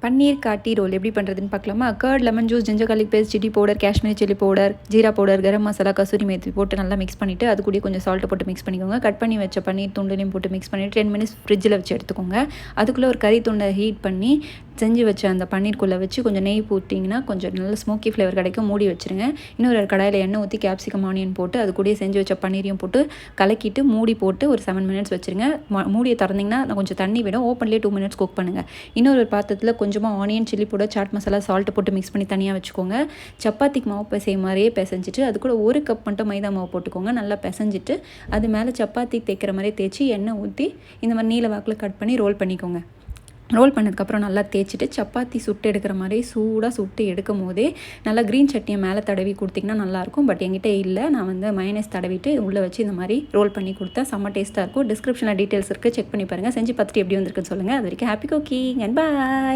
பன்னீர் காட்டி ரோல் எப்படி பண்ணுறதுன்னு பார்க்கலாமா? Curd, lemon juice, ginger garlic paste, chilli powder, Kashmiri chilli powder, jeera powder, garam masala, kasuri methi போட்டு நல்லா மிக்ஸ் பண்ணிவிட்டு அது கூட கொஞ்சம் சால்ட்டு போட்டு மிக்ஸ் பண்ணிக்கோங்க. கட் பண்ணி வச்ச பன்னீர் துண்டுலையும் போட்டு மிக்ஸ் பண்ணிவிட்டு 10 மினிட்ஸ் ஃப்ரிட்ஜில் வச்சு எடுத்துக்கோங்க. அதுக்குள்ளே ஒரு கறி துண்டை ஹீட் பண்ணி செஞ்சு வச்ச அந்த பன்னீர்க்குள்ளே வச்சு கொஞ்சம் நெய் ஊற்றிங்கன்னா கொஞ்சம் நல்ல ஸ்மோக்கி ஃப்ளேவர் கிடைக்கும். மூடி வச்சுருங்க. இன்னொரு கடாயில் எண்ணெய் ஊற்றி கேப்சிகம், ஆனியன் போட்டு அது கூட செஞ்சு வச்ச பன்னீரையும் போட்டு கலக்கிட்டு மூடி போட்டு ஒரு 7 மினிட்ஸ் வச்சுருங்க. மூடியை திறந்திங்கன்னா கொஞ்சம் தண்ணி விடும். ஓப்பன்லேயே 2 மினிட்ஸ் குக் பண்ணுங்கள். இன்னொரு பாத்திரத்தில் கொஞ்சமாக onion, chilli powder, chaat masala, salt போட்டு மிக்ஸ் பண்ணி தனியாக வச்சுக்கோங்க. சப்பாத்திக்கு மாவு பிசைய மாதிரியே பிசைஞ்சிட்டு அது கூட 1 கப் மட்டும் மைதா மாவு போட்டுக்கோங்க. நல்லா பிசைஞ்சிட்டு அது மேலே சப்பாத்தி தேய்க்கிற மாதிரி தேய்ச்சி எண்ணெய் ஊற்றி இந்த மாதிரி நீல வாக்கில் கட் பண்ணி ரோல் பண்ணிக்கோங்க. ரோல் பண்ணதுக்கப்புறம் நல்லா தேய்ச்சிட்டு சப்பாத்தி சுட்டு எடுக்கிற மாதிரி சூடாக சுட்டு எடுக்கும் போதே நல்லா க்ரீன் சட்னியை மேலே தடவி கொடுத்திங்கன்னா நல்லாயிருக்கும். பட் என்கிட்ட இல்லை, நான் வந்து மயனஸ் தடவிட்டு உள்ளே வச்சு இந்த மாதிரி ரோல் பண்ணி கொடுத்தேன். செம்ம டேஸ்ட்டாக இருக்கும். டிஸ்கிரிப்ஷனில் டீட்டெயில்ஸ் இருக்குது, செக் பண்ணி பாருங்கள். செஞ்சு பார்த்துட்டு எப்படி வந்திருக்குன்னு சொல்லுங்கள். அது வரைக்கும் ஹாப்பி குக்கிங் அண்ட் பாய்.